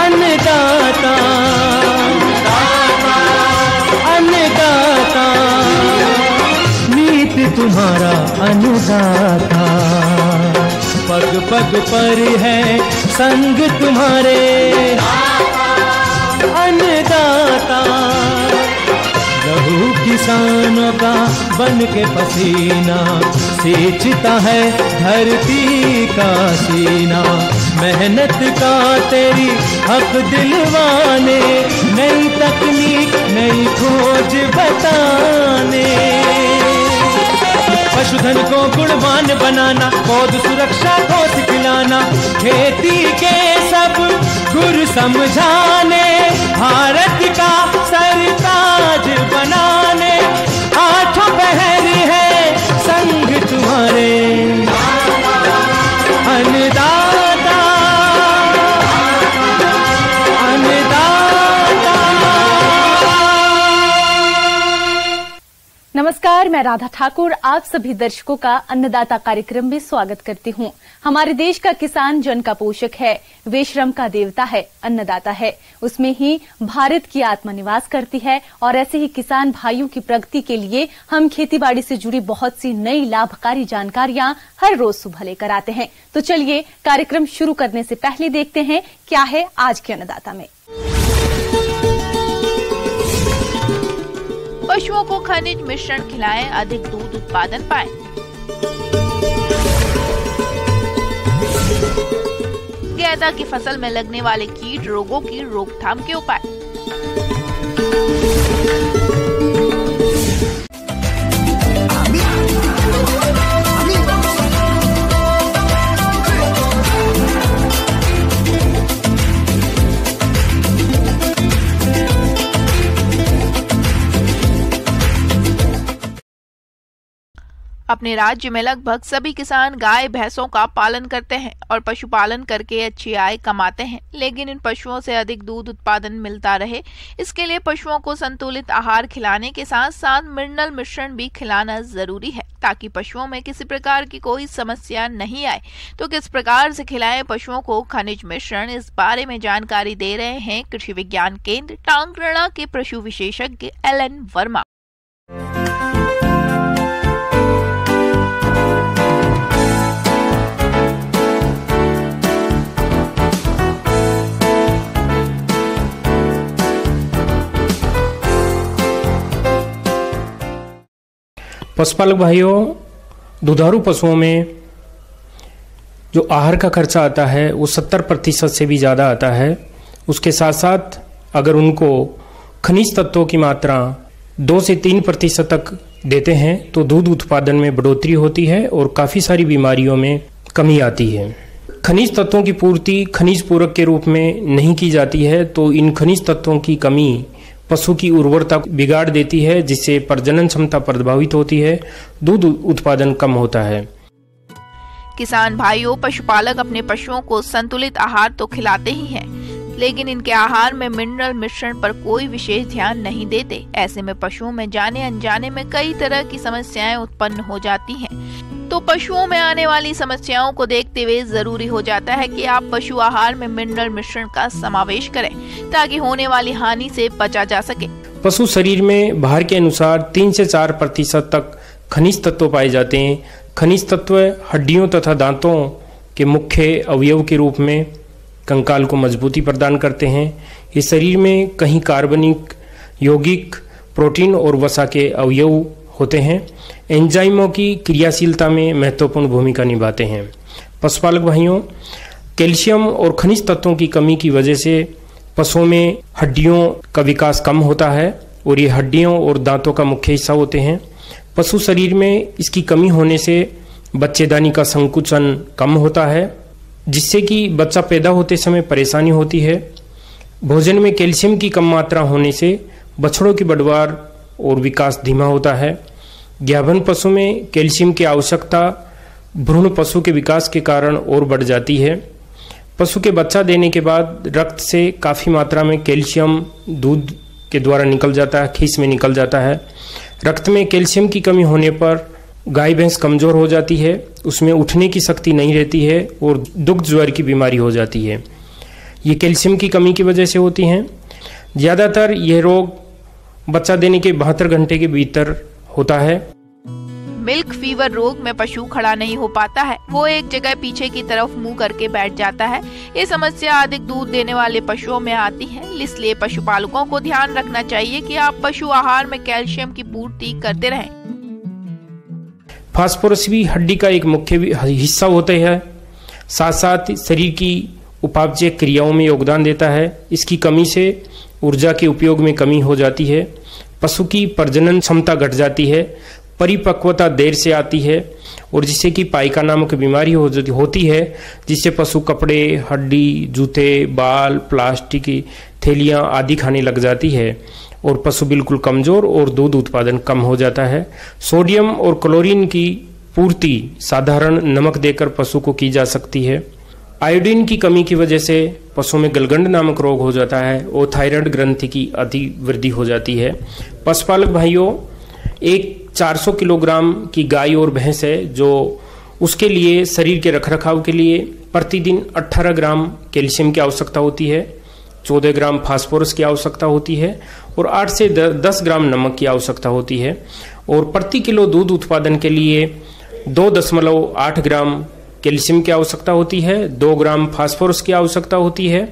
अन्नदाता अन्नदाता, नीत तुम्हारा अन्नदाता, पग पग पर है संग तुम्हारे अन्नदाता। लहू किसानों का बन के पसीना सींचता है धरती का सीना, मेहनत का तेरी हक दिलवाने, नई तकनीक नई खोज बताने। पशुधन को गुणवान बनाना, पौध सुरक्षा को सिखलाना, खेती के सब गुर समझाने, भारत का सरताज बनाने, आठों पहर है संग तुम्हारे अन्नदाता अन्नदाता। नमस्कार, मैं राधा ठाकुर आप सभी दर्शकों का अन्नदाता कार्यक्रम में स्वागत करती हूं। हमारे देश का किसान जन का पोषक है, वे श्रम का देवता है, अन्नदाता है। उसमें ही भारत की आत्मा निवास करती है और ऐसे ही किसान भाइयों की प्रगति के लिए हम खेतीबाड़ी से जुड़ी बहुत सी नई लाभकारी जानकारियां हर रोज सुबह लेकर आते हैं। तो चलिए कार्यक्रम शुरू करने से पहले देखते हैं क्या है आज के अन्नदाता में। पशुओं को खनिज मिश्रण खिलाएं, अधिक दूध उत्पादन पाएं। गेंदा की फसल में लगने वाले कीट रोगों की रोकथाम के उपाय। अपने राज्य में लगभग सभी किसान गाय भैंसों का पालन करते हैं और पशुपालन करके अच्छी आय कमाते हैं, लेकिन इन पशुओं से अधिक दूध उत्पादन मिलता रहे, इसके लिए पशुओं को संतुलित आहार खिलाने के साथ साथ मिनरल मिश्रण भी खिलाना जरूरी है ताकि पशुओं में किसी प्रकार की कोई समस्या नहीं आए। तो किस प्रकार से खिलाएं पशुओं को खनिज मिश्रण, इस बारे में जानकारी दे रहे हैं कृषि विज्ञान केंद्र टांगरला के पशु विशेषज्ञ LN वर्मा। पशुपालक भाइयों, दुधारू पशुओं में जो आहार का खर्चा आता है वो 70% से भी ज़्यादा आता है। उसके साथ साथ अगर उनको खनिज तत्वों की मात्रा 2 से 3% तक देते हैं तो दूध उत्पादन में बढ़ोतरी होती है और काफ़ी सारी बीमारियों में कमी आती है। खनिज तत्वों की पूर्ति खनिज पूरक के रूप में नहीं की जाती है तो इन खनिज तत्वों की कमी पशु की उर्वरता बिगाड़ देती है, जिससे प्रजनन क्षमता प्रभावित होती है, दूध उत्पादन कम होता है। किसान भाइयों, पशुपालक अपने पशुओं को संतुलित आहार तो खिलाते ही हैं, लेकिन इनके आहार में मिनरल मिश्रण पर कोई विशेष ध्यान नहीं देते। ऐसे में पशुओं में जाने अनजाने में कई तरह की समस्याएं उत्पन्न हो जाती हैं। तो पशुओं में आने वाली समस्याओं को देखते हुए जरूरी हो जाता है कि आप पशु आहार में मिनरल मिश्रण का समावेश करें ताकि होने वाली हानि से बचा जा सके। पशु शरीर में भार के अनुसार 3 से 4% तक खनिज तत्व पाए जाते हैं। खनिज तत्व हड्डियों तथा दांतों के मुख्य अवयव के रूप में कंकाल को मजबूती प्रदान करते हैं। ये शरीर में कहीं कार्बनिक, यौगिक, प्रोटीन और वसा के अवयव होते हैं। एंजाइमों की क्रियाशीलता में महत्वपूर्ण भूमिका निभाते हैं। पशुपालक भाइयों, कैल्शियम और खनिज तत्वों की कमी की वजह से पशुओं में हड्डियों का विकास कम होता है और ये हड्डियों और दांतों का मुख्य हिस्सा होते हैं। पशु शरीर में इसकी कमी होने से बच्चेदानी का संकुचन कम होता है, जिससे कि बच्चा पैदा होते समय परेशानी होती है। भोजन में कैल्शियम की कम मात्रा होने से बछड़ों की बढ़वार और विकास धीमा होता है। गाभिन पशु में कैल्शियम की आवश्यकता भ्रूण पशु के विकास के कारण और बढ़ जाती है। पशु के बच्चा देने के बाद रक्त से काफ़ी मात्रा में कैल्शियम दूध के द्वारा निकल जाता है, खीस में निकल जाता है। रक्त में कैल्शियम की कमी होने पर गाय भैंस कमज़ोर हो जाती है, उसमें उठने की शक्ति नहीं रहती है और दुग्ध ज्वर की बीमारी हो जाती है। ये कैल्शियम की कमी की वजह से होती हैं। ज़्यादातर यह रोग बच्चा देने के 72 घंटे के भीतर होता है। मिल्क फीवर रोग में पशु खड़ा नहीं हो पाता है, वो एक जगह पीछे की तरफ मुंह करके बैठ जाता है। ये समस्या अधिक दूध देने वाले पशुओं में आती है, इसलिए पशुपालकों को ध्यान रखना चाहिए कि आप पशु आहार में कैल्शियम की पूर्ति करते रहें। फास्फोरस भी हड्डी का एक मुख्य हिस्सा होता है, साथ साथ शरीर की उपापचय क्रियाओं में योगदान देता है। इसकी कमी से ऊर्जा के उपयोग में कमी हो जाती है, पशु की प्रजनन क्षमता घट जाती है, परिपक्वता देर से आती है और जिससे कि पाइका नामक बीमारी होती है, जिससे पशु कपड़े, हड्डी, जूते, बाल, प्लास्टिक की थैलियाँ आदि खाने लग जाती है और पशु बिल्कुल कमजोर और दूध उत्पादन कम हो जाता है। सोडियम और क्लोरीन की पूर्ति साधारण नमक देकर पशु को की जा सकती है। आयोडीन की कमी की वजह से पशु में गलगंड नामक रोग हो जाता है और थायराइड ग्रंथि की अति वृद्धि हो जाती है। पशुपालक भाइयों, एक 400 किलोग्राम की गाय और भैंस है जो उसके लिए शरीर के रखरखाव के लिए प्रतिदिन 18 ग्राम कैल्शियम की आवश्यकता होती है, 14 ग्राम फास्फोरस की आवश्यकता होती है और 8 से 10 ग्राम नमक की आवश्यकता होती है। और प्रति किलो दूध उत्पादन के लिए 2.8 ग्राम कैल्शियम की आवश्यकता होती है, 2 ग्राम फास्फोरस की आवश्यकता होती है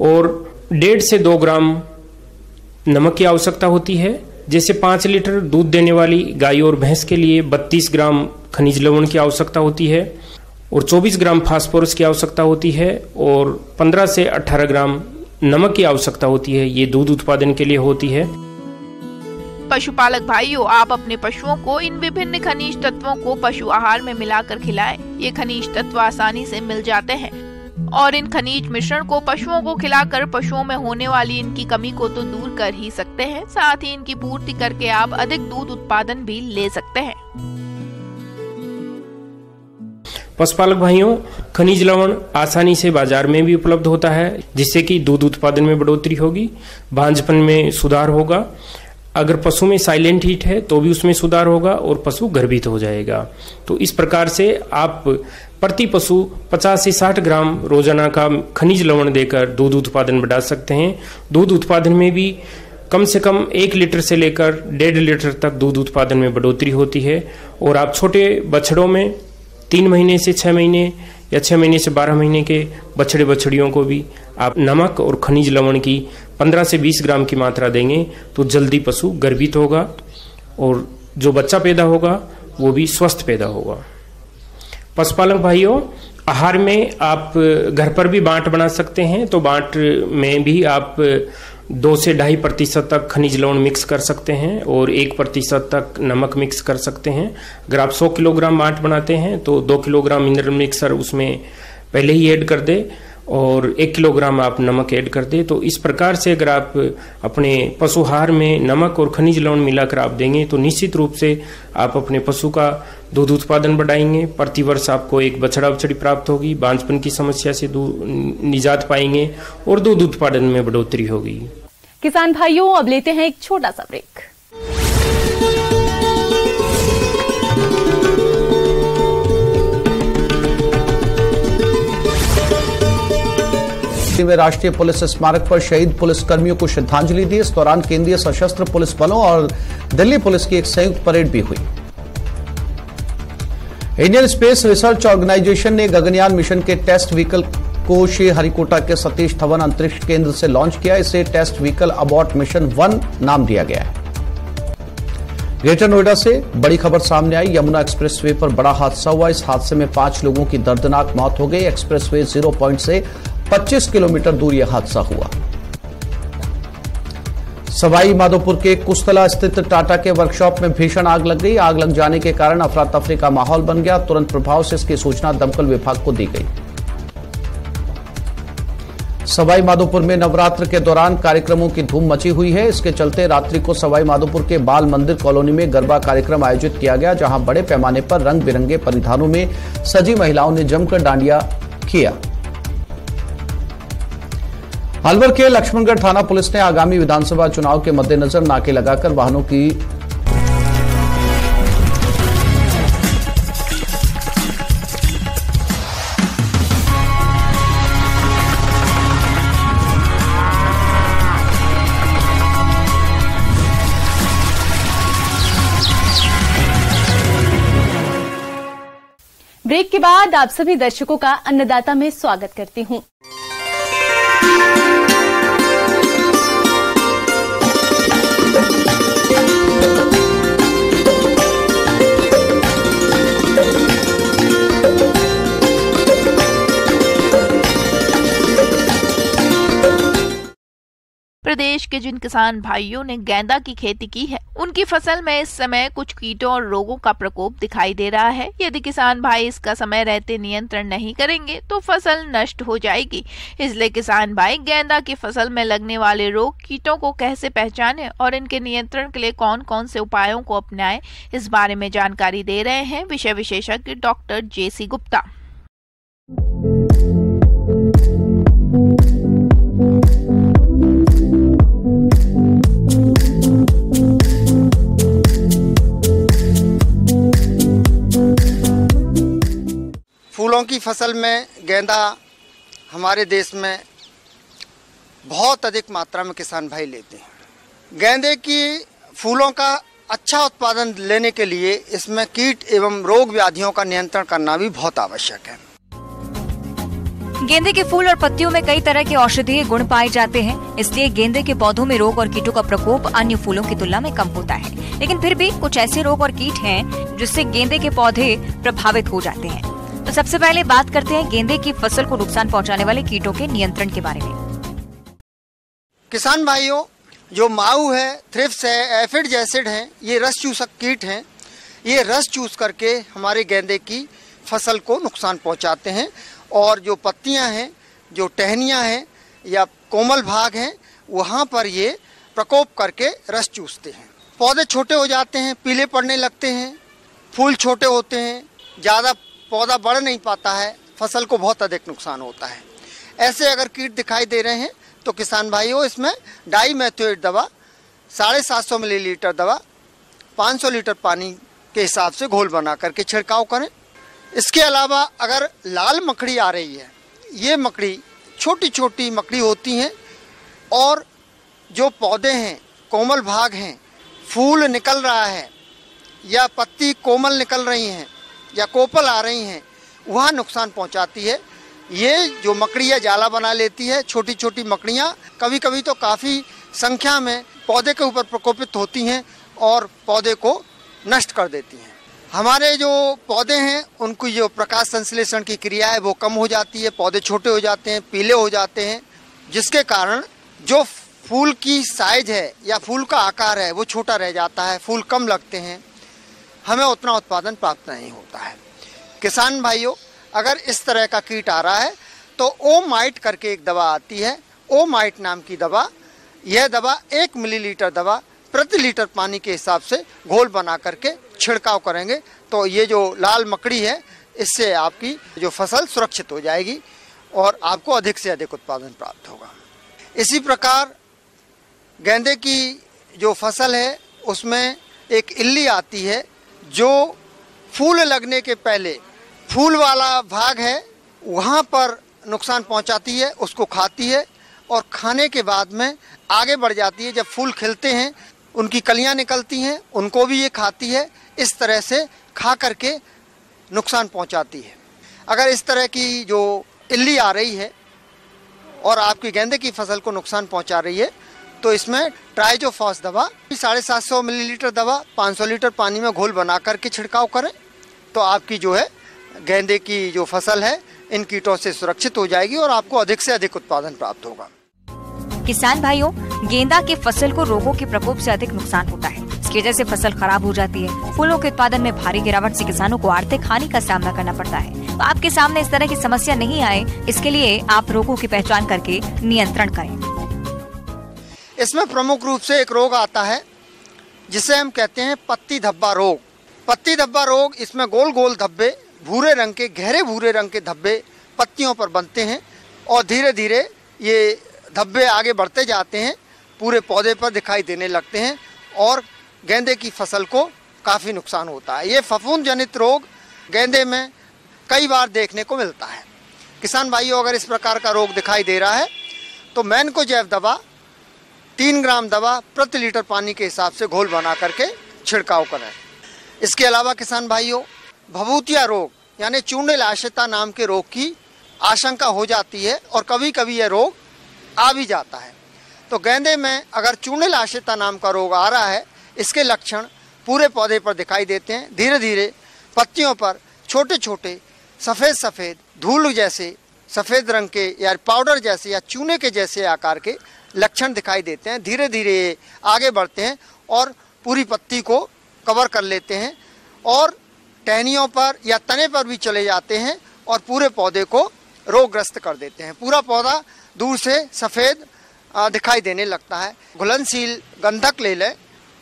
और 1.5 से 2 ग्राम नमक की आवश्यकता होती है। जैसे 5 लीटर दूध देने वाली गाय और भैंस के लिए 32 ग्राम खनिज लवण की आवश्यकता होती है और 24 ग्राम फास्फोरस की आवश्यकता होती है और 15 से 18 ग्राम नमक की आवश्यकता होती है। ये दूध उत्पादन के लिए होती है। पशुपालक भाइयों, आप अपने पशुओं को इन विभिन्न खनिज तत्वों को पशु आहार में मिलाकर खिलाएं। ये खनिज तत्व आसानी से मिल जाते हैं और इन खनिज मिश्रण को पशुओं को खिलाकर पशुओं में होने वाली इनकी कमी को तो दूर कर ही सकते हैं, साथ ही इनकी पूर्ति करके आप अधिक दूध उत्पादन भी ले सकते हैं। पशुपालक भाइयों, खनिज लवण आसानी से बाजार में भी उपलब्ध होता है, जिससे कि दूध उत्पादन में बढ़ोतरी होगी, भांजपन में सुधार होगा। अगर पशु में साइलेंट हीट है तो भी उसमें सुधार होगा और पशु गर्भित हो जाएगा। तो इस प्रकार से आप प्रति पशु 50 से 60 ग्राम रोजाना का खनिज लवण देकर दूध उत्पादन बढ़ा सकते हैं। दूध उत्पादन में भी कम से कम 1 लीटर से लेकर 1.5 लीटर तक दूध उत्पादन में बढ़ोतरी होती है। और आप छोटे बछड़ों में 3 महीने से 6 महीने या 6 महीने से 12 महीने के बछड़े बछड़ियों को भी आप नमक और खनिज लवण की 15 से 20 ग्राम की मात्रा देंगे तो जल्दी पशु गर्भित होगा और जो बच्चा पैदा होगा वो भी स्वस्थ पैदा होगा। पशुपालक भाइयों, आहार में आप घर पर भी बांट बना सकते हैं, तो बांट में भी आप 2 से 2.5% तक खनिज लवण मिक्स कर सकते हैं और 1% तक नमक मिक्स कर सकते हैं। अगर आप 100 किलोग्राम बांट बनाते हैं तो 2 किलोग्राम मिनरल मिक्सर उसमें पहले ही ऐड कर दे और 1 किलोग्राम आप नमक ऐड कर दे। तो इस प्रकार से अगर आप अपने पशुहार में नमक और खनिज लवण मिलाकर आप देंगे तो निश्चित रूप से आप अपने पशु का दूध उत्पादन बढ़ाएंगे। प्रतिवर्ष आपको एक बछड़ा बछड़ी प्राप्त होगी, बांझपन की समस्या से निजात पाएंगे और दूध उत्पादन में बढ़ोतरी होगी। किसान भाइयों, अब लेते हैं एक छोटा सा ब्रेक। में राष्ट्रीय पुलिस स्मारक पर शहीद पुलिस कर्मियों को श्रद्धांजलि दी। इस दौरान केंद्रीय सशस्त्र पुलिस बलों और दिल्ली पुलिस की एक संयुक्त परेड भी हुई। इंडियन स्पेस रिसर्च ऑर्गेनाइजेशन ने गगनयान मिशन के टेस्ट व्हीकल को श्रीहरिकोटा के सतीश धवन अंतरिक्ष केंद्र से लॉन्च किया। इसे टेस्ट व्हीकल अबॉट मिशन 1 नाम दिया गया है। ग्रेटर नोएडा से बड़ी खबर सामने आई। यमुना एक्सप्रेसवे पर बड़ा हादसा हुआ। इस हादसे में 5 लोगों की दर्दनाक मौत हो गई। एक्सप्रेसवे 0 पॉइंट से 25 किलोमीटर दूर यह हादसा हुआ। सवाई माधोपुर के कुस्तला स्थित टाटा के वर्कशॉप में भीषण आग लग गई। आग लग जाने के कारण अफरा तफरी का माहौल बन गया। तुरंत प्रभाव से इसकी सूचना दमकल विभाग को दी गई। सवाई माधोपुर में नवरात्र के दौरान कार्यक्रमों की धूम मची हुई है। इसके चलते रात्रि को सवाई माधोपुर के बाल मंदिर कॉलोनी में गरबा कार्यक्रम आयोजित किया गया, जहां बड़े पैमाने पर रंग बिरंगे परिधानों में सजी महिलाओं ने जमकर डांडिया किया। अलवर के लक्ष्मणगढ़ थाना पुलिस ने आगामी विधानसभा चुनाव के मद्देनजर नाके लगाकर वाहनों की के बाद आप सभी दर्शकों का अन्नदाता में स्वागत करती हूँ। प्रदेश के जिन किसान भाइयों ने गेंदा की खेती की है, उनकी फसल में इस समय कुछ कीटों और रोगों का प्रकोप दिखाई दे रहा है। यदि किसान भाई इसका समय रहते नियंत्रण नहीं करेंगे तो फसल नष्ट हो जाएगी। इसलिए किसान भाई गेंदा की फसल में लगने वाले रोग कीटों को कैसे पहचाने और इनके नियंत्रण के लिए कौन कौन से उपायों को अपनाएं, इस बारे में जानकारी दे रहे हैं विषय विशेषज्ञ डॉक्टर JC गुप्ता। फूलों की फसल में गेंदा हमारे देश में बहुत अधिक मात्रा में किसान भाई लेते हैं। गेंदे की फूलों का अच्छा उत्पादन लेने के लिए इसमें कीट एवं रोग व्याधियों का नियंत्रण करना भी बहुत आवश्यक है। गेंदे के फूल और पत्तियों में कई तरह के औषधीय गुण पाए जाते हैं, इसलिए गेंदे के पौधों में रोग और कीटों का प्रकोप अन्य फूलों की तुलना में कम होता है। लेकिन फिर भी कुछ ऐसे रोग और कीट हैं जिससे गेंदे के पौधे प्रभावित हो जाते हैं। तो सबसे पहले बात करते हैं गेंदे की फसल को नुकसान पहुंचाने वाले कीटों के नियंत्रण के बारे में। किसान भाइयों, जो माऊ है, थ्रिप्स है, एफिड जैसिड है, ये रस चूसक कीट हैं। ये रस चूस करके हमारे गेंदे की फसल को नुकसान पहुंचाते हैं और जो पत्तियां हैं, जो टहनियां हैं या कोमल भाग हैं, वहां पर ये प्रकोप करके रस चूसते हैं। पौधे छोटे हो जाते हैं, पीले पड़ने लगते हैं, फूल छोटे होते हैं, ज़्यादा पौधा बढ़ नहीं पाता है, फसल को बहुत अधिक नुकसान होता है। ऐसे अगर कीट दिखाई दे रहे हैं तो किसान भाइयों इसमें डाईमेथोएट दवा 750 मिलीलीटर दवा 500 लीटर पानी के हिसाब से घोल बना करके छिड़काव करें। इसके अलावा अगर लाल मकड़ी आ रही है, ये मकड़ी छोटी छोटी मकड़ी होती हैं और जो पौधे हैं, कोमल भाग हैं, फूल निकल रहा है या पत्ती कोमल निकल रही हैं या कोपल आ रही हैं, वहाँ नुकसान पहुँचाती है। ये जो मकड़ियाँ जाला बना लेती है, छोटी छोटी मकड़ियाँ कभी कभी तो काफ़ी संख्या में पौधे के ऊपर प्रकोपित होती हैं और पौधे को नष्ट कर देती हैं। हमारे जो पौधे हैं उनकी जो प्रकाश संश्लेषण की क्रिया है वो कम हो जाती है, पौधे छोटे हो जाते हैं, पीले हो जाते हैं, जिसके कारण जो फूल की साइज है या फूल का आकार है वो छोटा रह जाता है, फूल कम लगते हैं, हमें उतना उत्पादन प्राप्त नहीं होता है। किसान भाइयों, अगर इस तरह का कीट आ रहा है तो ओमाइट करके एक दवा आती है, ओमाइट नाम की दवा। यह दवा 1 मिलीलीटर दवा प्रति लीटर पानी के हिसाब से घोल बना करके छिड़काव करेंगे तो ये जो लाल मकड़ी है, इससे आपकी जो फसल सुरक्षित हो जाएगी और आपको अधिक से अधिक उत्पादन प्राप्त होगा। इसी प्रकार गेंदे की जो फसल है उसमें एक इल्ली आती है जो फूल लगने के पहले फूल वाला भाग है वहाँ पर नुकसान पहुँचाती है, उसको खाती है और खाने के बाद में आगे बढ़ जाती है। जब फूल खिलते हैं, उनकी कलियाँ निकलती हैं, उनको भी ये खाती है। इस तरह से खा करके नुकसान पहुँचाती है। अगर इस तरह की जो इल्ली आ रही है और आपकी गेंदे की फसल को नुकसान पहुँचा रही है तो इसमें ट्राइजोफॉस दवा 750 मिलीलीटर दवा 500 लीटर पानी में घोल बना करके छिड़काव करें तो आपकी जो है गेंदे की जो फसल है इन कीटों से सुरक्षित हो जाएगी और आपको अधिक से अधिक उत्पादन प्राप्त होगा। किसान भाइयों, गेंदा की फसल को रोगों के प्रकोप से अधिक नुकसान होता है। इसकी वजह से फसल खराब हो जाती है। फूलों के उत्पादन में भारी गिरावट से किसानों को आर्थिक हानि का सामना करना पड़ता है। तो आपके सामने इस तरह की समस्या नहीं आए, इसके लिए आप रोगों की पहचान करके नियंत्रण करें। इसमें प्रमुख रूप से एक रोग आता है जिसे हम कहते हैं पत्ती धब्बा रोग। पत्ती धब्बा रोग, इसमें गोल गोल धब्बे, भूरे रंग के, गहरे भूरे रंग के धब्बे पत्तियों पर बनते हैं और धीरे धीरे ये धब्बे आगे बढ़ते जाते हैं, पूरे पौधे पर दिखाई देने लगते हैं और गेंदे की फसल को काफ़ी नुकसान होता है। ये फफूंद जनित रोग गेंदे में कई बार देखने को मिलता है। किसान भाइयों, अगर इस प्रकार का रोग दिखाई दे रहा है तो मैनकोजेब दवा 3 ग्राम दवा प्रति लीटर पानी के हिसाब से घोल बना करके छिड़काव करें। इसके अलावा किसान भाइयों, भभूतिया रोग यानी चूर्णिल आश्रिता नाम के रोग की आशंका हो जाती है और कभी कभी यह रोग आ भी जाता है। तो गेंदे में अगर चूर्णिल आश्रिता नाम का रोग आ रहा है, इसके लक्षण पूरे पौधे पर दिखाई देते हैं। धीरे धीरे पत्तियों पर छोटे छोटे सफ़ेद धूल जैसे सफ़ेद रंग के या पाउडर जैसे या चूने के जैसे आकार के लक्षण दिखाई देते हैं। धीरे धीरे आगे बढ़ते हैं और पूरी पत्ती को कवर कर लेते हैं और टहनियों पर या तने पर भी चले जाते हैं और पूरे पौधे को रोगग्रस्त कर देते हैं। पूरा पौधा दूर से सफ़ेद दिखाई देने लगता है। घुलनशील गंधक ले लें।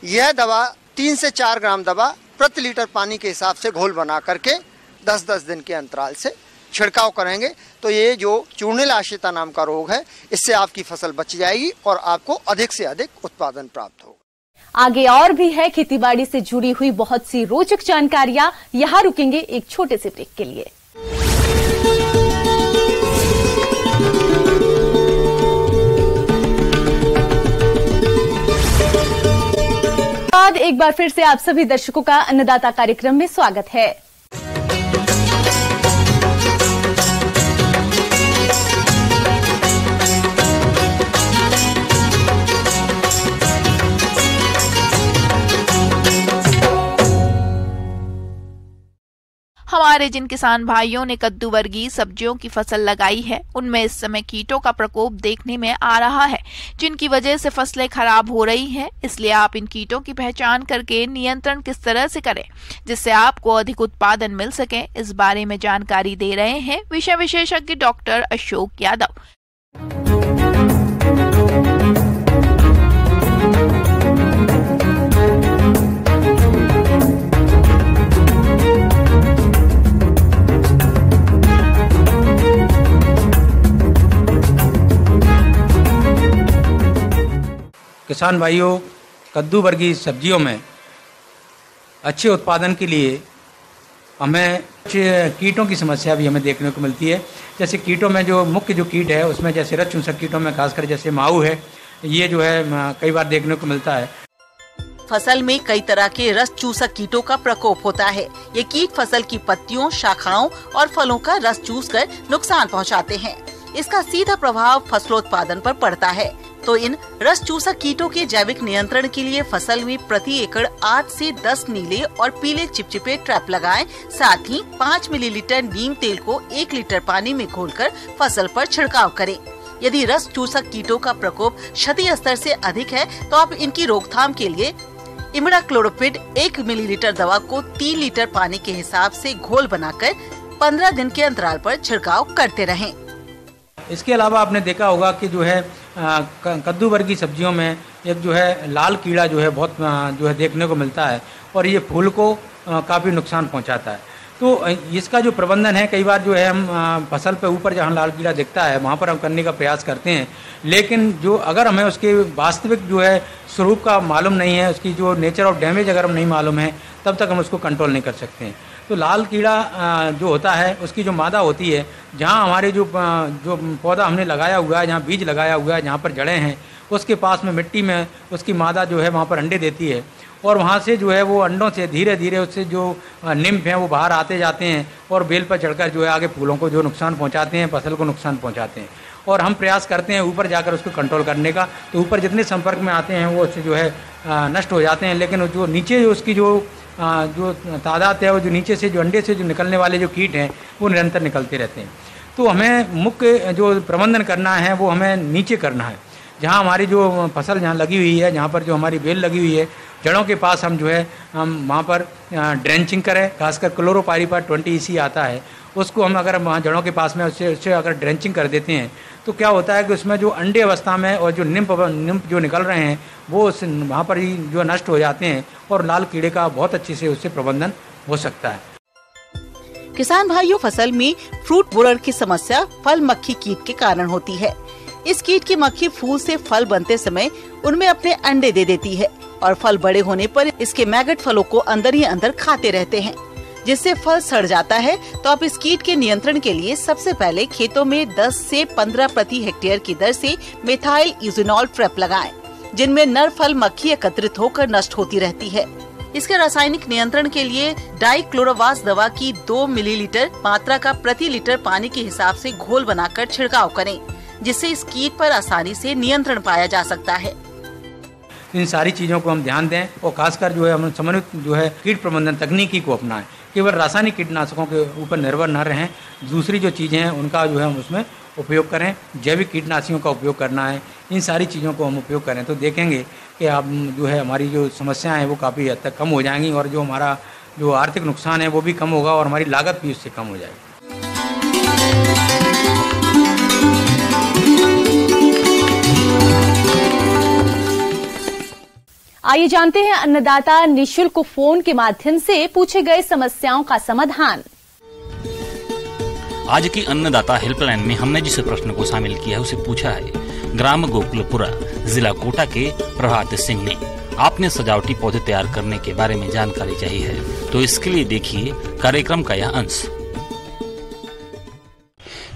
यह दवा 3 से 4 ग्राम दवा प्रति लीटर पानी के हिसाब से घोल बना करके 10-10 दिन के अंतराल से छिड़काव करेंगे तो ये जो चूर्णिल आश्रिता नाम का रोग है, इससे आपकी फसल बच जाएगी और आपको अधिक से अधिक उत्पादन प्राप्त होगा। आगे और भी है खेतीबाड़ी से जुड़ी हुई बहुत सी रोचक जानकारियां। यहां रुकेंगे एक छोटे से ब्रेक के लिए। बाद एक बार फिर से आप सभी दर्शकों का अन्नदाता कार्यक्रम में स्वागत है। हमारे जिन किसान भाइयों ने कद्दू वर्गीय सब्जियों की फसल लगाई है, उनमें इस समय कीटों का प्रकोप देखने में आ रहा है, जिनकी वजह से फसलें खराब हो रही हैं। इसलिए आप इन कीटों की पहचान करके नियंत्रण किस तरह से करें जिससे आपको अधिक उत्पादन मिल सके, इस बारे में जानकारी दे रहे हैं विषय विशेषज्ञ डॉक्टर अशोक यादव। किसान भाइयों, कद्दू वर्गीय सब्जियों में अच्छे उत्पादन के लिए हमें कीटों की समस्या भी हमें देखने को मिलती है। जैसे कीटों में जो मुख्य जो कीट है उसमें जैसे रस चूसक कीटों में खासकर जैसे माऊ है, ये जो है कई बार देखने को मिलता है। फसल में कई तरह के रस चूसक कीटों का प्रकोप होता है। ये कीट फसल की पत्तियों, शाखाओं और फलों का रस चूसकर नुकसान पहुंचाते हैं। इसका सीधा प्रभाव फसलोत्पादन पर पड़ता है। तो इन रस चूसक कीटों के जैविक नियंत्रण के लिए फसल में प्रति एकड़ 8 से 10 नीले और पीले चिपचिपे ट्रैप लगाएं। साथ ही 5 मिलीलीटर नीम तेल को 1 लीटर पानी में घोलकर फसल पर छिड़काव करें। यदि रस चूसक कीटों का प्रकोप क्षति स्तर से अधिक है तो आप इनकी रोकथाम के लिए इमिडाक्लोरोपिड 1 मिलीलीटर दवा को 3 लीटर पानी के हिसाब से घोल बनाकर 15 दिन के अंतराल पर छिड़काव करते रहें। इसके अलावा आपने देखा होगा कि जो है कद्दू वर्गीय सब्जियों में एक जो है लाल कीड़ा जो है बहुत जो है देखने को मिलता है और ये फूल को काफ़ी नुकसान पहुंचाता है। तो इसका जो प्रबंधन है, कई बार जो है हम फसल पे ऊपर जहाँ लाल कीड़ा दिखता है वहाँ पर हम करने का प्रयास करते हैं, लेकिन जो अगर हमें उसके वास्तविक जो है स्वरूप का मालूम नहीं है, उसकी जो नेचर ऑफ डैमेज अगर हम नहीं मालूम है, तब तक हम उसको कंट्रोल नहीं कर सकते हैं। तो लाल कीड़ा जो होता है उसकी जो मादा होती है, जहाँ हमारे जो पौधा हमने लगाया हुआ है, जहाँ बीज लगाया हुआ है, जहाँ पर जड़ें हैं, उसके पास में मिट्टी में उसकी मादा जो है वहाँ पर अंडे देती है और वहाँ से जो है वो अंडों से धीरे धीरे उससे जो निम्फ हैं वो बाहर आते जाते हैं और बेल पर चढ़कर जो है आगे फूलों को जो नुकसान पहुँचाते हैं, फसल को नुकसान पहुँचाते हैं। और हम प्रयास करते हैं ऊपर जाकर उसको कंट्रोल करने का। तो ऊपर जितने संपर्क में आते हैं वो उससे जो है नष्ट हो जाते हैं, लेकिन जो नीचे जो उसकी जो तादाद है, वो जो नीचे से जो अंडे से जो निकलने वाले जो कीट हैं वो निरंतर निकलते रहते हैं। तो हमें मुख्य जो प्रबंधन करना है वो हमें नीचे करना है, जहाँ हमारी जो फसल जहाँ लगी हुई है, जहाँ पर जो हमारी बेल लगी हुई है, जड़ों के पास हम जो है हम वहाँ पर ड्रेंचिंग करें। खासकर क्लोरोपाइरीफास 20 EC आता है, उसको हम अगर वहाँ जड़ों के पास में उससे अगर ड्रेंचिंग कर देते हैं तो क्या होता है कि उसमें जो अंडे अवस्था में और जो निम्फ जो निकल रहे हैं वो वहाँ पर ही जो नष्ट हो जाते हैं और लाल कीड़े का बहुत अच्छे से उससे प्रबंधन हो सकता है। किसान भाइयों, फसल में फ्रूट बोरर की समस्या फल मक्खी कीट के कारण होती है। इस कीट की मक्खी फूल से फल बनते समय उनमें अपने अंडे दे देती है और फल बड़े होने पर इसके मैगट फलों को अंदर ही अंदर खाते रहते हैं, जिससे फल सड़ जाता है। तो आप इस कीट के नियंत्रण के लिए सबसे पहले खेतों में 10 से 15 प्रति हेक्टेयर की दर से मेथाइल यूजिनॉल ट्रैप लगाएं, जिनमें नर फल मक्खी एकत्रित होकर नष्ट होती रहती है। इसके रासायनिक नियंत्रण के लिए डाइक्लोरोवास दवा की 2 मिलीलीटर मात्रा का प्रति लीटर पानी के हिसाब से घोल बनाकर छिड़काव करें, जिससे इस कीट पर आसानी से नियंत्रण पाया जा सकता है। इन सारी चीज़ों को हम ध्यान दें और खासकर जो है हम समन्वित जो है कीट प्रबंधन तकनीकी को अपनाएं। केवल रासायनिक कीटनाशकों के ऊपर निर्भर न रहें, दूसरी जो चीज़ें हैं उनका जो है हम उसमें उपयोग करें। जैविक कीटनाशियों का उपयोग करना है, इन सारी चीज़ों को हम उपयोग करें तो देखेंगे कि आप जो है हमारी जो समस्याएं हैं वो काफ़ी हद तक कम हो जाएंगी और जो हमारा जो आर्थिक नुकसान है वो भी कम होगा और हमारी लागत भी उससे कम हो जाएगी। आइए जानते हैं अन्नदाता निशुल्क फोन के माध्यम से पूछे गए समस्याओं का समाधान। आज की अन्नदाता हेल्पलाइन में हमने जिस प्रश्न को शामिल किया है उसे पूछा है ग्राम गोकुलपुरा जिला कोटा के प्रभात सिंह ने। आपने सजावटी पौधे तैयार करने के बारे में जानकारी चाहिए है तो इसके लिए देखिए कार्यक्रम का यह अंश।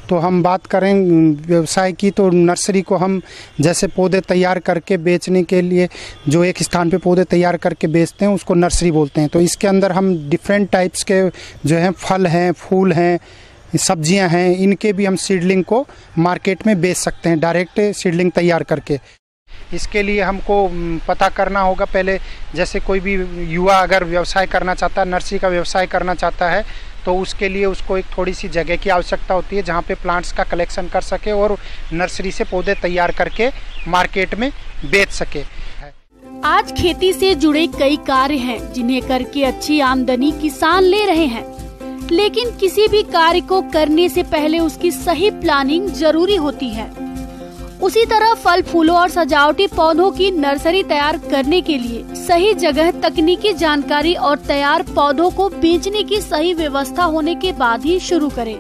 तो हम बात करें व्यवसाय की तो नर्सरी को हम जैसे पौधे तैयार करके बेचने के लिए जो एक स्थान पे पौधे तैयार करके बेचते हैं उसको नर्सरी बोलते हैं। तो इसके अंदर हम डिफरेंट टाइप्स के जो हैं फल हैं, फूल हैं, सब्जियां हैं, इनके भी हम सीडलिंग को मार्केट में बेच सकते हैं डायरेक्ट सीडलिंग तैयार करके। इसके लिए हमको पता करना होगा पहले, जैसे कोई भी युवा अगर व्यवसाय करना चाहता है, नर्सरी का व्यवसाय करना चाहता है तो उसके लिए उसको एक थोड़ी सी जगह की आवश्यकता होती है जहाँ पे प्लांट्स का कलेक्शन कर सके और नर्सरी से पौधे तैयार करके मार्केट में बेच सके। आज खेती से जुड़े कई कार्य हैं जिन्हें करके अच्छी आमदनी किसान ले रहे हैं, लेकिन किसी भी कार्य को करने से पहले उसकी सही प्लानिंग जरूरी होती है। उसी तरह फल फूलों और सजावटी पौधों की नर्सरी तैयार करने के लिए सही जगह, तकनीकी जानकारी और तैयार पौधों को बेचने की सही व्यवस्था होने के बाद ही शुरू करें।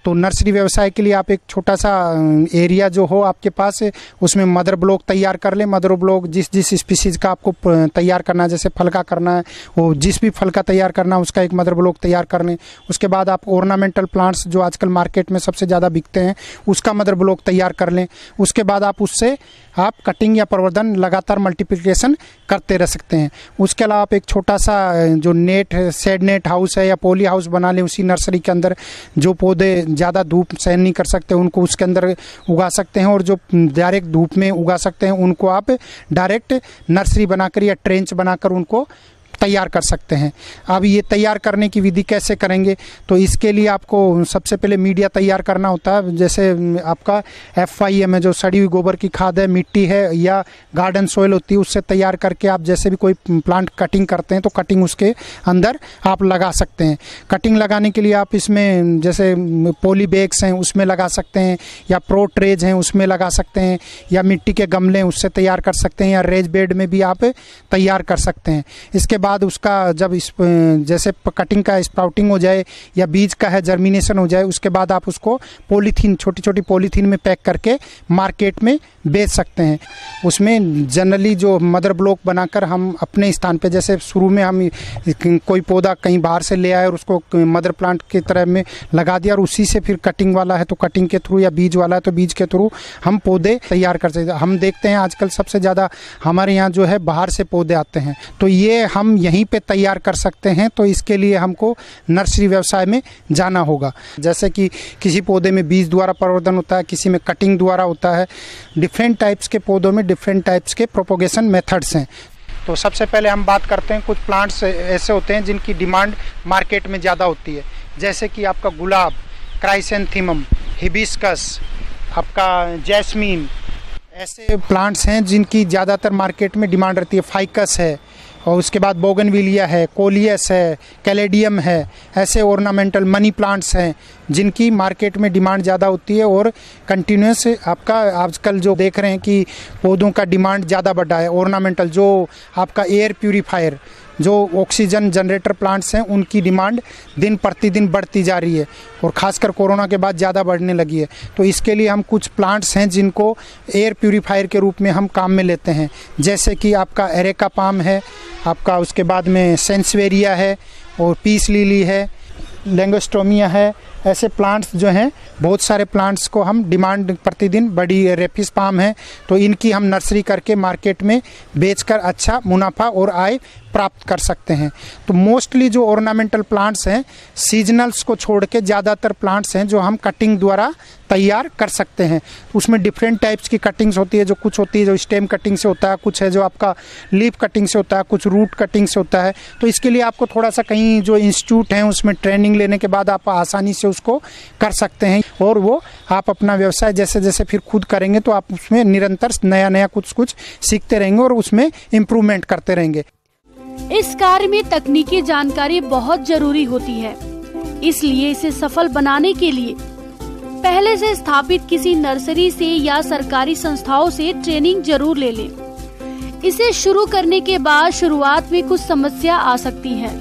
तो नर्सरी व्यवसाय के लिए आप एक छोटा सा एरिया जो हो आपके पास उसमें मदर ब्लॉक तैयार कर लें। मदर ब्लॉक जिस स्पीसीज का आपको तैयार करना है, जैसे फल का करना है वो जिस भी फल का तैयार करना है उसका एक मदर ब्लॉक तैयार कर लें। उसके बाद आप ऑर्नामेंटल प्लांट्स जो आजकल मार्केट में सबसे ज़्यादा बिकते हैं उसका मदर ब्लॉक तैयार कर लें। उसके बाद आप उससे आप कटिंग या प्रवर्धन लगातार मल्टीप्लिकेशन करते रह सकते हैं। उसके अलावा आप एक छोटा सा जो नेट शेड नेट हाउस है या पॉली हाउस बना लें उसी नर्सरी के अंदर। जो पौधे ज़्यादा धूप सहन नहीं कर सकते उनको उसके अंदर उगा सकते हैं और जो डायरेक्ट धूप में उगा सकते हैं उनको आप डायरेक्ट नर्सरी बनाकर या ट्रेंच बनाकर उनको तैयार कर सकते हैं। अब ये तैयार करने की विधि कैसे करेंगे तो इसके लिए आपको सबसे पहले मीडिया तैयार करना होता है। जैसे आपका FIM है जो सड़ी हुई गोबर की खाद है, मिट्टी है या गार्डन सॉइल होती है, उससे तैयार करके आप जैसे भी कोई प्लांट कटिंग करते हैं तो कटिंग उसके अंदर आप लगा सकते हैं। कटिंग लगाने के लिए आप इसमें जैसे पॉली बैग्स हैं उसमें लगा सकते हैं या प्रो ट्रेज हैं उसमें लगा सकते हैं या मिट्टी के गमले उससे तैयार कर सकते हैं या रेज बेड में भी आप तैयार कर सकते हैं। इसके बाद उसका जब जैसे कटिंग का स्प्राउटिंग हो जाए या बीज का है जर्मिनेशन हो जाए उसके बाद आप उसको पॉलीथीन छोटी छोटी पॉलीथीन में पैक करके मार्केट में बेच सकते हैं। उसमें जनरली जो मदर ब्लॉक बनाकर हम अपने स्थान पे जैसे शुरू में हम कोई पौधा कहीं बाहर से ले आए और उसको मदर प्लांट की तरह में लगा दिया और उसी से फिर कटिंग वाला है तो कटिंग के थ्रू या बीज वाला है तो बीज के थ्रू हम पौधे तैयार कर सकते हैं। हम देखते हैं आजकल सबसे ज़्यादा हमारे यहाँ जो है बाहर से पौधे आते हैं तो ये हम यहीं पे तैयार कर सकते हैं। तो इसके लिए हमको नर्सरी व्यवसाय में जाना होगा। जैसे कि किसी पौधे में बीज द्वारा प्रवर्धन होता है, किसी में कटिंग द्वारा होता है। डिफरेंट टाइप्स के पौधों में डिफरेंट टाइप्स के प्रोपोगेशन मेथड्स हैं। तो सबसे पहले हम बात करते हैं कुछ प्लांट्स ऐसे होते हैं जिनकी डिमांड मार्केट में ज़्यादा होती है, जैसे कि आपका गुलाब, क्राइसेंथेमम, हिबिस्कस, आपका जैस्मीन, ऐसे प्लांट्स हैं जिनकी ज़्यादातर मार्केट में डिमांड रहती है। फाइकस है और उसके बाद बोगनविलिया है, कोलियस है, कैलेडियम है। ऐसे ऑर्नामेंटल मनी प्लांट्स हैं जिनकी मार्केट में डिमांड ज़्यादा होती है और कंटिन्यूस आपका आजकल जो देख रहे हैं कि पौधों का डिमांड ज़्यादा बढ़ा है। ऑर्नामेंटल जो आपका एयर प्यूरीफायर जो ऑक्सीजन जनरेटर प्लांट्स हैं उनकी डिमांड दिन प्रतिदिन बढ़ती जा रही है और ख़ासकर कोरोना के बाद ज़्यादा बढ़ने लगी है। तो इसके लिए हम कुछ प्लांट्स हैं जिनको एयर प्यूरीफायर के रूप में हम काम में लेते हैं, जैसे कि आपका एरेका पाम है, आपका उसके बाद में सेंसवेरिया है और पीस लिली है, लैंगोस्टोमिया है। ऐसे प्लांट्स जो हैं बहुत सारे प्लांट्स को हम डिमांड प्रतिदिन बड़ी, रेपिस पाम है तो इनकी हम नर्सरी करके मार्केट में बेचकर अच्छा मुनाफा और आय प्राप्त कर सकते हैं। तो मोस्टली जो ऑर्नामेंटल प्लांट्स हैं, सीजनल्स को छोड़ के ज़्यादातर प्लांट्स हैं जो हम कटिंग द्वारा तैयार कर सकते हैं। उसमें डिफरेंट टाइप्स की कटिंग्स होती है, जो कुछ होती है जो स्टेम कटिंग से होता है, कुछ है जो आपका लीफ कटिंग से होता है, कुछ रूट कटिंग से होता है। तो इसके लिए आपको थोड़ा सा कहीं जो इंस्टीट्यूट हैं उसमें ट्रेनिंग लेने के बाद आप आसानी से उसको कर सकते हैं, और वो आप अपना व्यवसाय जैसे जैसे फिर खुद करेंगे तो आप उसमें निरंतर नया नया कुछ कुछ सीखते रहेंगे और उसमें इम्प्रूवमेंट करते रहेंगे। इस कार्य में तकनीकी जानकारी बहुत जरूरी होती है, इसलिए इसे सफल बनाने के लिए पहले से स्थापित किसी नर्सरी से या सरकारी संस्थाओं से ट्रेनिंग जरूर ले लें। इसे शुरू करने के बाद शुरुआत में कुछ समस्या आ सकती है,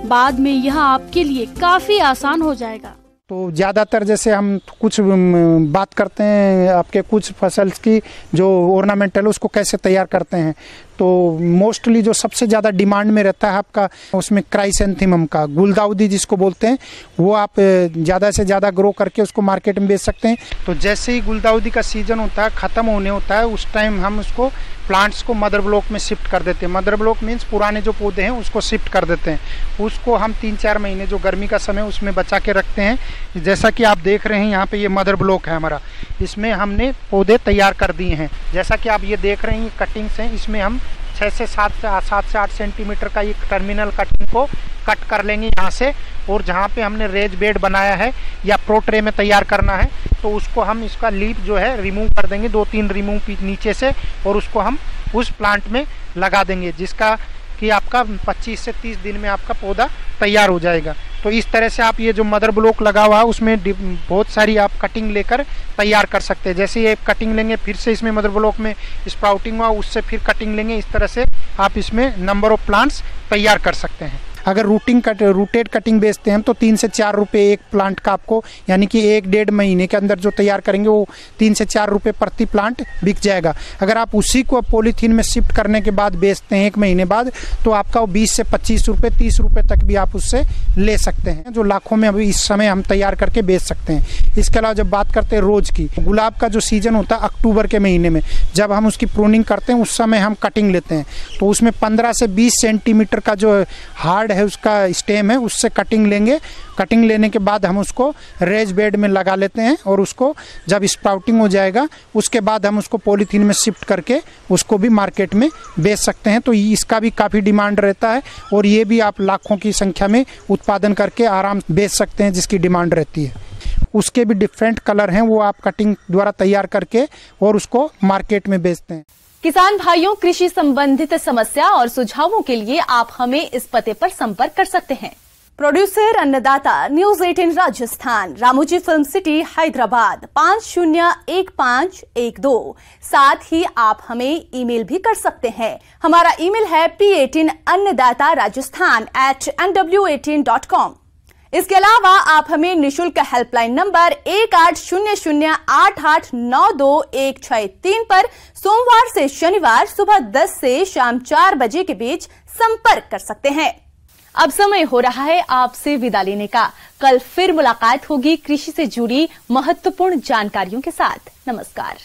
बाद में यह आपके लिए काफी आसान हो जाएगा। तो ज़्यादातर जैसे हम कुछ बात करते हैं आपके कुछ फसल की जो ऑर्नामेंटल उसको कैसे तैयार करते हैं, तो मोस्टली जो सबसे ज़्यादा डिमांड में रहता है आपका उसमें क्राइसेंथेमम का गुलदाउदी जिसको बोलते हैं, वो आप ज़्यादा से ज़्यादा ग्रो करके उसको मार्केट में बेच सकते हैं। तो जैसे ही गुलदाउदी का सीजन होता है, ख़त्म होने होता है, उस टाइम हम उसको प्लांट्स को मदर ब्लॉक में शिफ्ट कर देते हैं। मदर ब्लॉक मीन्स पुराने जो पौधे हैं उसको शिफ्ट कर देते हैं। उसको हम 3-4 महीने जो गर्मी का समय उसमें बचा के रखते हैं। जैसा कि आप देख रहे हैं यहाँ पे ये मदर ब्लॉक है हमारा, इसमें हमने पौधे तैयार कर दिए हैं। जैसा कि आप ये देख रहे हैं ये कटिंग्स हैं, इसमें हम 6 से 7 से 8 सेंटीमीटर का ये टर्मिनल कटिंग को कट कर लेंगे यहाँ से, और जहाँ पे हमने रेज बेड बनाया है या प्रो ट्रे में तैयार करना है तो उसको हम इसका लीफ जो है रिमूव कर देंगे, 2-3 रिमूव नीचे से, और उसको हम उस प्लांट में लगा देंगे, जिसका कि आपका 25 से 30 दिन में आपका पौधा तैयार हो जाएगा। तो इस तरह से आप ये जो मदर ब्लॉक लगा हुआ है उसमें बहुत सारी आप कटिंग लेकर तैयार कर सकते हैं। जैसे ये कटिंग लेंगे, फिर से इसमें मदर ब्लॉक में स्प्राउटिंग हुआ, उससे फिर कटिंग लेंगे, इस तरह से आप इसमें नंबर ऑफ प्लांट्स तैयार कर सकते हैं। अगर रूटेड कटिंग बेचते हैं तो 3 से 4 रुपये एक प्लांट का आपको, यानी कि 1-1.5 महीने के अंदर जो तैयार करेंगे वो 3 से 4 रुपये प्रति प्लांट बिक जाएगा। अगर आप उसी को पॉलीथीन में शिफ्ट करने के बाद बेचते हैं 1 महीने बाद, तो आपका वो 20 से 25 रुपये 30 रुपये तक भी आप उससे ले सकते हैं, जो लाखों में अभी इस समय हम तैयार करके बेच सकते हैं। इसके अलावा जब बात करते हैं रोज की, गुलाब का जो सीजन होता है अक्टूबर के महीने में, जब हम उसकी प्रूनिंग करते हैं उस समय हम कटिंग लेते हैं, तो उसमें 15 से 20 सेंटीमीटर का जो हार्ड है उसका स्टेम है, उससे कटिंग लेंगे। कटिंग लेने के बाद हम उसको रेज बेड में लगा लेते हैं, और उसको जब स्प्राउटिंग हो जाएगा उसके बाद हम उसको पॉलीथीन में शिफ्ट करके उसको भी मार्केट में बेच सकते हैं। तो इसका भी काफ़ी डिमांड रहता है, और ये भी आप लाखों की संख्या में उत्पादन करके आराम से बेच सकते हैं, जिसकी डिमांड रहती है। उसके भी डिफरेंट कलर हैं, वो आप कटिंग द्वारा तैयार करके और उसको मार्केट में बेचते हैं। किसान भाइयों, कृषि संबंधित समस्या और सुझावों के लिए आप हमें इस पते पर संपर्क कर सकते हैं। प्रोड्यूसर अन्नदाता news 18 Rajasthan, Ramoji film city Hyderabad 501512। साथ ही आप हमें ईमेल भी कर सकते हैं। हमारा ईमेल है p18annadatharajasthan@nw18.com। इसके अलावा आप हमें निशुल्क हेल्पलाइन नंबर 180088926163 पर सोमवार से शनिवार सुबह 10 से शाम 4 बजे के बीच संपर्क कर सकते हैं। अब समय हो रहा है आपसे विदा लेने का। कल फिर मुलाकात होगी कृषि से जुड़ी महत्वपूर्ण जानकारियों के साथ। नमस्कार।